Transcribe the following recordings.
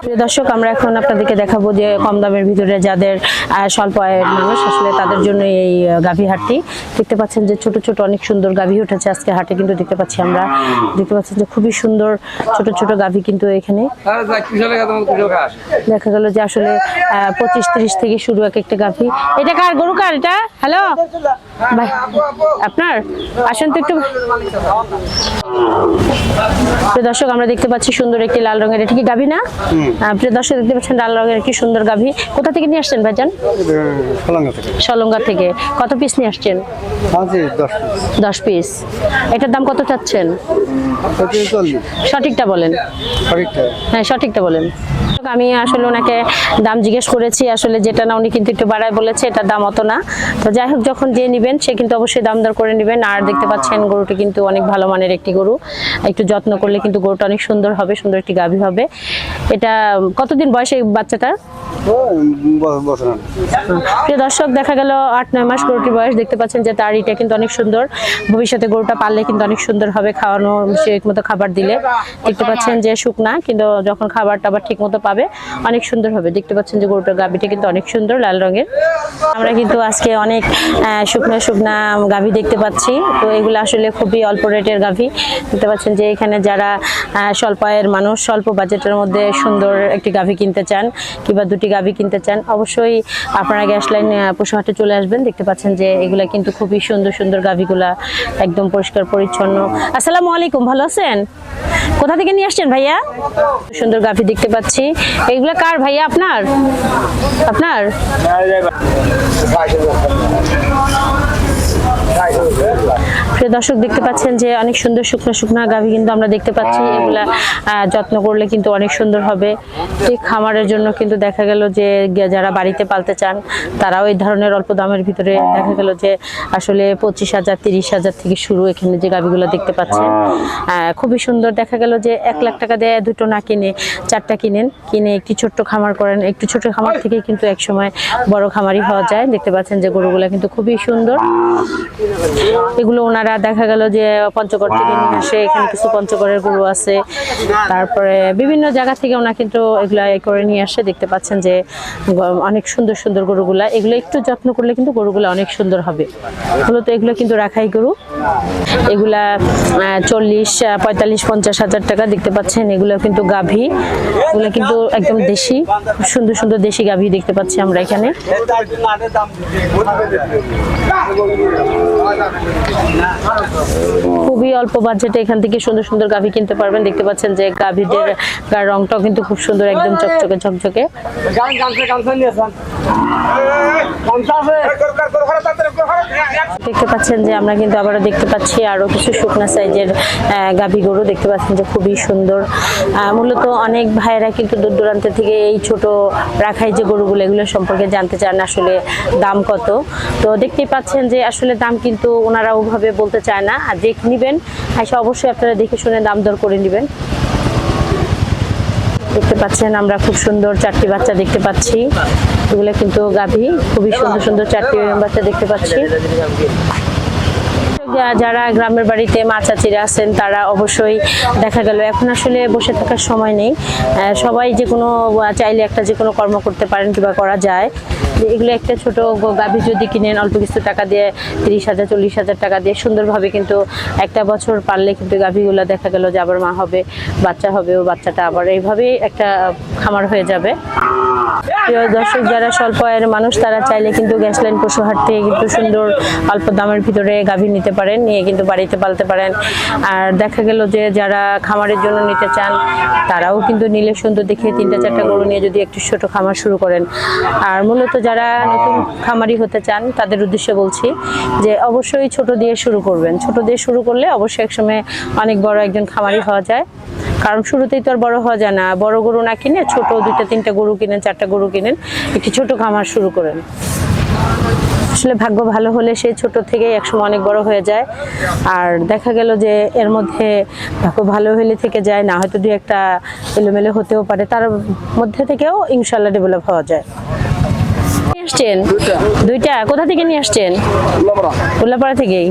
প্রিয় দর্শক, আমরা এখন আপনাদেরকে দেখাবো যে কম দামের ভিতরে যাদের স্বল্প আয়ের মানুষ আসলে তাদের জন্য এই গাভী হাটটি। দেখতে পাচ্ছেন যে ছোট ছোট অনেক সুন্দর গাভী উঠেছে আজকে হাটে, কিন্তু দেখতে পাচ্ছি আমরা দেখতে পাচ্ছেন যে খুবই সুন্দর ছোট ছোট গাভী কিন্তু এখানে দেখা গেল যে আসলে 25-30 থেকে শুরু এক একটা গাভী। এটা কার গরু? কার এটা? হ্যালো ভাই, আপনার আসেন তো একটু। প্রিয় দর্শক, আমরা দেখতে পাচ্ছি সুন্দর একটি লাল রঙের, এটা কি গাভী না? প্রিয় দর্শক, দেখতে পাচ্ছেন লাল রঙের কি সুন্দর গাভী। কোথা থেকে নিয়ে আসছেন ভাইজান? সলঙ্গা থেকে। কত পিস নিয়ে আসছেন? 10 পিস। এটার দাম কত চাচ্ছেন? সঠিকটা বলেন। হ্যাঁ, সঠিকটা বলেন। আমি আসলে ওনাকে দাম জিজ্ঞেস করেছি, আসলে যেটা না উনি কিন্তু একটু বাড়ায় বলেছে, এটার দাম অত না। তো যাই হোক, যখন যে নিবেন সে কিন্তু অবশ্যই দাম দর করে নেবেন। আর দেখতে পাচ্ছেন গরুটি কিন্তু অনেক ভালো মানের একটি গরু, একটু যত্ন করলে কিন্তু গরুটা অনেক সুন্দর হবে, সুন্দর একটি গাভী হবে। এটা কতদিন বয়স এই বাচ্চাটার? প্রিয় দর্শক, দেখা গেল 8-9 মাস গরুটির বয়স। দেখতে পাচ্ছেন যে তার ইটা কিন্তু অনেক সুন্দর। ভবিষ্যতে গরুটা পাললে কিন্তু অনেক সুন্দর হবে, খাওয়ানো ঠিক মতো খাবার দিলে। দেখতে পাচ্ছেন যে শুকনা, কিন্তু যখন খাবার টাবার ঠিক মতো পাবে অনেক সুন্দর হবে। দেখতে পাচ্ছেন যে গরুটার গাভীটা কিন্তু অনেক সুন্দর লাল রঙের। আমরা কিন্তু আজকে অনেক শুকনা গাভী দেখতে পাচ্ছি। তো এগুলো আসলে খুবই অল্প রেটের গাভী। দেখতে পাচ্ছেন যে এখানে যারা স্বল্প আয়ের মানুষ, স্বল্প বাজেটের মধ্যে সুন্দর একটি গাভী কিনতে চান কিংবা দুটি গাভী কিনতে চান, অবশ্যই আপনারা গ্যাস লাইন পশুহাটে চলে আসবেন। দেখতে পাচ্ছেন যে এগুলা কিন্তু খুবই সুন্দর সুন্দর গাভীগুলা, একদম পরিষ্কার পরিচ্ছন্ন। আসসালামু আলাইকুম, ভালো আছেন? কোথা থেকে নিয়ে আসছেন ভাইয়া? সুন্দর গাভী দেখতে পাচ্ছি। এইগুলা কার ভাইয়া? আপনার? আপনার প্রিয় দর্শক, দেখতে পাচ্ছেন যে অনেক সুন্দর শুকনো গাভী কিন্তু আমরা দেখতে পাচ্ছি। এগুলা যত্ন করলে কিন্তু অনেক সুন্দর হবে। ঠিক খামারের জন্য কিন্তু দেখা গেল যে যারা বাড়িতে পালতে চান তারাও এই ধরনের অল্প দামের ভিতরে দেখা গেল যে আসলে 25,000-30,000 থেকে শুরু এখানে যে গাভীগুলো দেখতে পাচ্ছেন। খুবই সুন্দর। দেখা গেল যে 1 লাখ টাকা দিয়ে দুটো না কিনে 4টা কিনে একটি ছোট্ট খামার করেন। একটু ছোট খামার থেকে কিন্তু একসময় বড় খামারি হওয়া যায়। দেখতে পাচ্ছেন যে গরুগুলা কিন্তু খুবই সুন্দর। এগুলো ওনারা দেখা গেল যে পঞ্চগড় থেকে নিয়ে আসে। এখানে কিছু পঞ্চগড়ের গরু আছে, তারপরে বিভিন্ন জায়গা থেকে ওনা কিন্তু এগুলা করে নিয়ে আসে। দেখতে পাচ্ছেন যে অনেক সুন্দর সুন্দর গরুগুলা। এগুলো একটু যত্ন করলে কিন্তু গরুগুলা অনেক সুন্দর হবে। মূলত এগুলো কিন্তু রাখাই গরু। এগুলা 40-45-50 হাজার টাকা। দেখতে পাচ্ছেন এগুলো কিন্তু গাভী, এগুলো কিন্তু একদম দেশি, সুন্দর সুন্দর দেশি গাভী দেখতে পাচ্ছি আমরা এখানে। খুবই অল্প বাজেটে এখান থেকে সুন্দর সুন্দর গাভী কিনতে পারবেন। দেখতে পাচ্ছেন যে গাভীদের রংটাও কিন্তু খুব সুন্দর, একদম চকচকে ঝকঝকে। দেখতে পাচ্ছেন যে আমরা কিন্তু আবারও দেখতে পাচ্ছি আরো কিছু শুকনা সাইজের গাভী গরু। দেখতে পাচ্ছেন যে খুবই সুন্দর। মূলত অনেক ভাইয়েরা কিন্তু দূর দূরান্ত থেকে এই ছোট রাখাই যে গরুগুলো, এগুলো সম্পর্কে জানতে চান আসলে দাম কত। তো দেখতেই পাচ্ছেন যে আসলে দাম কিন্তু ওনারা ওভাবে বলতে চায় না। আর যে নিবেন অবশ্যই আপনারা দেখে শুনে দাম দর করে নেবেন। দেখতে পাচ্ছেন আমরা খুব সুন্দর 4টি বাচ্চা দেখতে পাচ্ছি। এগুলো কিন্তু গাভী, খুবই সুন্দর সুন্দর 4টি বাচ্চা দেখতে পাচ্ছি। যারা গ্রামের বাড়িতে মা চাচিরা আছেন তারা অবশ্যই দেখা গেল এখন আসলে বসে থাকার সময় নেই। সবাই যে কোনো চাইলে একটা যে কোনো কর্ম করতে পারেন কিংবা করা যায়। এগুলো একটা ছোট গাভী যদি কিনেন অল্প কিছু টাকা দিয়ে 30,000-40,000 টাকা দিয়ে সুন্দরভাবে কিন্তু একটা বছর পারলে কিন্তু গাভীগুলো দেখা গেল যে আবার মা হবে, বাচ্চা হবে, ও বাচ্চাটা আবার এইভাবেই একটা খামার হয়ে যাবে। প্রিয় দর্শক, যারা স্বল্প আয়ের মানুষ তারা চাইলে কিন্তু গ্যাস লাইন পশুহাট থেকে কিন্তু সুন্দর অল্প দামের ভিতরে গাভী নিতে পারেন, নিয়ে কিন্তু বাড়িতে পালতে পারেন। আর দেখা গেল যে যারা খামারের জন্য নিতে চান তারাও কিন্তু নিলে সুন্দর দেখে 3-4টা গরু নিয়ে যদি একটু ছোট খামার শুরু করেন। আর মূলত যারা নতুন খামারি হতে চান তাদের উদ্দেশ্যে বলছি যে অবশ্যই ছোট দিয়ে শুরু করবেন। ছোট দিয়ে শুরু করলে অবশ্যই একসময় অনেক বড় একজন খামারি হওয়া যায়। কারণ শুরুতেই তো আর বড় হওয়া যায় না। বড় গরু না কিনে ছোট 2-3টা গরু কিনেন, 4টা গরু কিনেন, একটি ছোট খামার শুরু করেন। আসলে ভাগ্য ভালো হলে সেই ছোট থেকেই একসময় অনেক বড় হয়ে যায়। আর দেখা গেল যে এর মধ্যে ভাগ্য ভালো হলে থেকে যায় না, হয়তো 2-1টা এলোমেলো হতেও পারে, তার মধ্যে থেকেও ইনশাল্লাহ ডেভেলপ হওয়া যায়। নিয়ে আসছেন দুইটা, কোথা থেকে নিয়ে আসছেন? উল্লাপাড়া থেকেই।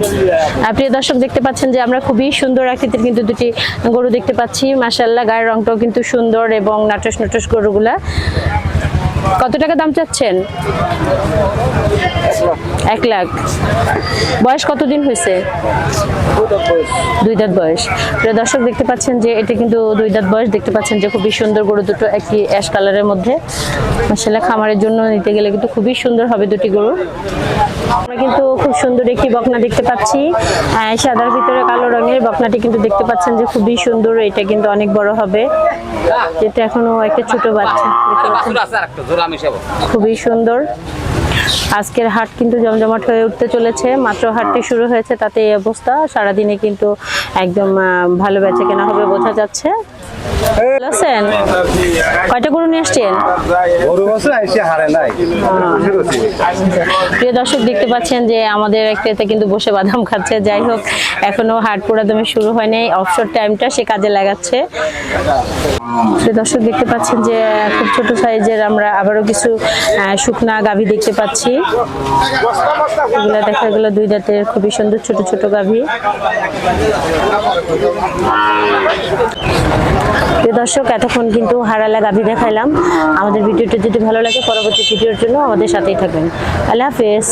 প্রিয় দর্শক দেখতে পাচ্ছেন যে আমরা খুবই সুন্দর আকৃতির কিন্তু দুটি গরু দেখতে পাচ্ছি, মাশাআল্লাহ গায়ের রংটাও কিন্তু সুন্দর এবং নাটস নাটস গরুগুলা। কত টাকা দাম চাচ্ছেন? 1 লাখ। বয়স কতদিন হয়েছে? 2 দাঁত বয়স। প্রিয় দর্শক দেখতে পাচ্ছেন যে এটা কিন্তু 2 দাঁত বয়স, দেখতে পাচ্ছেন যে খুবই সুন্দর গরু দুটো, একটি অ্যাশ কালারের মধ্যে। মাশাআল্লাহ খামারের জন্য নিতে গেলে কিন্তু খুবই সুন্দর হবে দুটি গরু। আমরা কিন্তু খুব সুন্দর একটি বকনা দেখতে পাচ্ছি, সাদার ভিতরে কালো রঙের বকনাটি কিন্তু দেখতে পাচ্ছেন যে খুবই সুন্দর। এটা কিন্তু অনেক বড় হবে, এটা এখনো একটা ছোট বাচ্চা, খুবই সুন্দর। আজকের হাট কিন্তু জমজমাট হয়ে উঠতে চলেছে, মাত্র হাটটি শুরু হয়েছে তাতে এই অবস্থা। সারাদিনে কিন্তু একদম ভালো বেচা কেনা হবে বোঝা যাচ্ছে। আছেন কয়টা গরু নিয়ে আসছেন? প্রিয় দর্শক দেখতে পাচ্ছেন যে আমাদের এক ক্রেতা কিন্তু বসে বাদাম খাচ্ছে। যাই হোক এখনো হাট পুরাদমে শুরু হয়নি, অবসর টাইমটা সে কাজে লাগাচ্ছে। প্রিয় দর্শক দেখতে পাচ্ছেন যে খুব ছোট সাইজের আমরা আবারও কিছু শুকনা গাভী দেখতে পাচ্ছি। এগুলা দেখা গেল 2 দাঁতের খুবই সুন্দর ছোট ছোট গাভী। প্রিয় দর্শক এতক্ষণ কিন্তু হারালা গাভী দেখাইলাম। আমাদের ভিডিওটা যদি ভালো লাগে পরবর্তী ভিডিওর জন্য আমাদের সাথেই থাকবেন। আল্লাহ হাফেজ।